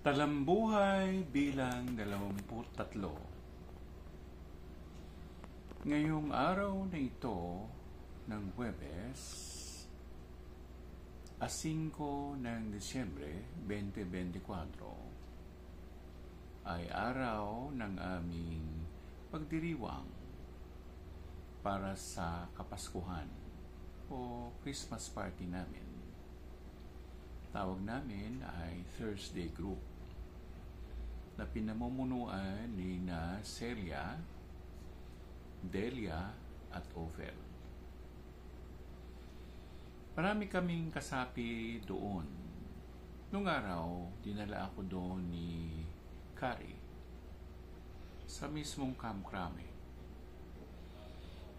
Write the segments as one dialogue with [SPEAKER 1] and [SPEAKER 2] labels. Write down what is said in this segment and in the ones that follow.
[SPEAKER 1] Talambuhay bilang 23. Ngayong araw na ito ng Huwebes, 5 ng Disyembre 2024, ay araw ng aming pagdiriwang para sa Kapaskuhan o Christmas party namin. Tawag namin ay Thursday Group na pinamumunuan ni na Celia, Delia at Ophel. Marami kaming kasapi doon. Nung araw, dinala ako doon ni Kari sa mismong Camp Crame.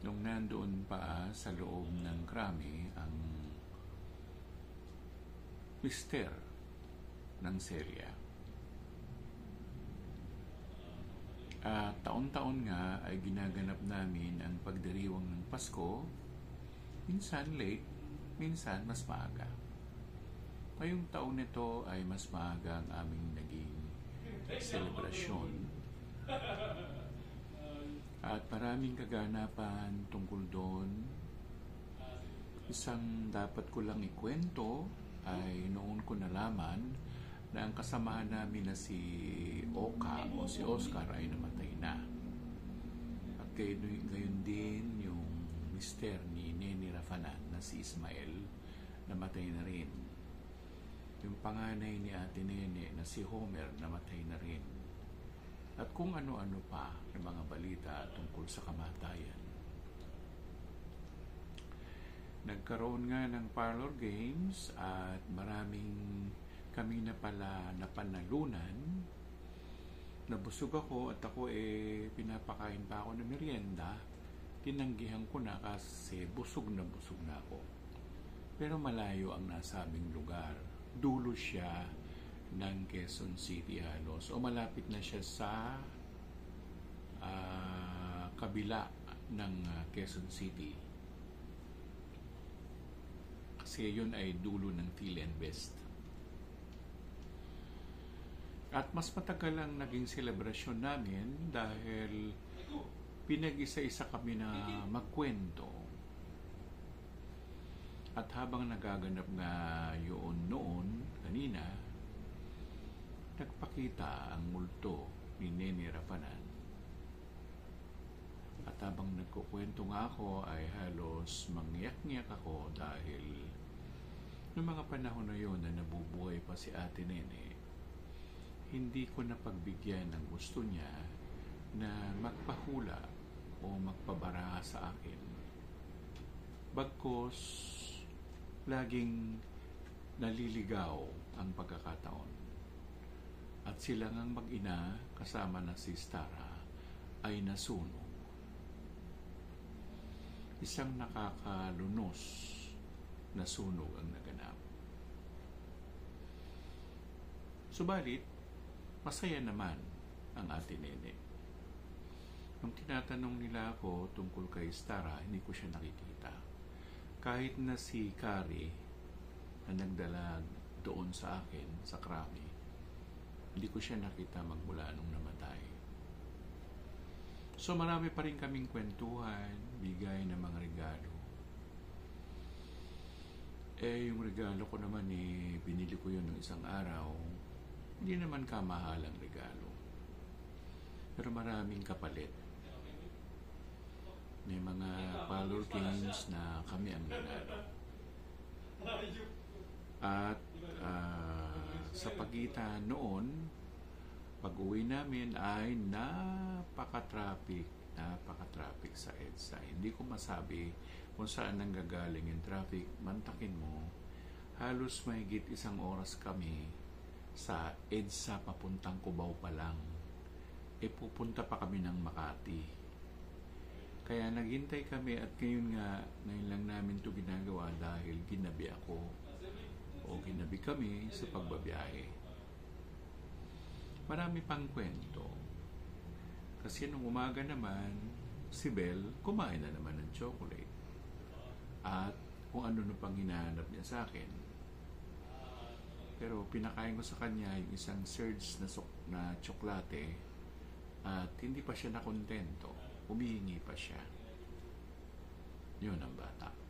[SPEAKER 1] Nung nandoon pa sa loob ng Crame ang mister ng Celia. Taon-taon nga ay ginaganap namin ang pagdiriwang ng Pasko, minsan late, minsan mas maaga. Ngayong taon nito ay mas maaga ang aming naging selebrasyon. At maraming kaganapan tungkol doon. Isang dapat ko lang ikwento ay noon ko nalaman na ang kasamahan namin na si Oka o si Oscar ay namatay na. At gayon din yung mister ni Nene Rafanan na si Ismael, namatay na rin. Yung panganay ni Ate Nene na si Homer, namatay na rin. At kung ano-ano pa ng mga balita tungkol sa kamatayan. Nagkaroon nga ng parlor games at maraming kami na pala napanalunan. Nabusog ako at ako pinapakain pa ako ng merienda. Tinanggihan ko na kasi busog na ako. Pero malayo ang nasabing lugar. Dulo siya ng Quezon City halos. O malapit na siya sa kabila ng Quezon City. Kasi yun ay dulo ng Philinvest. At mas matagal ang naging selebrasyon namin dahil pinag-isa-isa kami na magkwento. At habang nagaganap nga yun noon, kanina, nagpakita ang multo ni Nene Rafanan. At habang nagkukwento nga ako ay halos mangyak-ngyak ako dahil noong mga panahon na yun na nabubuhay pa si Ate Nene, hindi ko napagbigyan ng gusto niya na magpahula o magpabara sa akin. Bagkus, laging naliligaw ang pagkakataon. At sila ngang mag-ina kasama na si Stara ay nasunog. Isang nakakalunos na sunog ang naganap. Subalit, masaya naman ang Ate Nene. Nung tinatanong nila ako tungkol kay Stara, hindi ko siya nakikita. Kahit na si Kari na nagdala doon sa akin, sa Crame, hindi ko siya nakita magmula nung namatay. So marami pa rin kaming kwentuhan, bigay ng mga regalo. Yung regalo ko naman binili ko yun ng isang araw. Hindi naman kamahalang regalo. Pero maraming kapalit. May mga parlor games na kami ang nanalo. At sa pagitan noon, pag-uwi namin ay napaka-traffic sa EDSA. Hindi ko masabi kung saan nanggagaling yung traffic. Mantakin mo, halos mahigit 1 oras kami sa EDSA papuntang Cubao pa lang. Pupunta pa kami ng Makati. Kaya naghintay kami at ngayon lang namin ito ginagawa dahil ginabi ako o ginabi kami sa pagbabiyahe. Marami pang kwento. Kasi nung umaga naman, si Belle kumain na naman ng chocolate. At kung ano pang hinahanap niya sa akin. Pero pinakain ko sa kanya yung isang surge na tsokolate at hindi pa siya nakontento. Humihingi pa siya. Yun ang bata.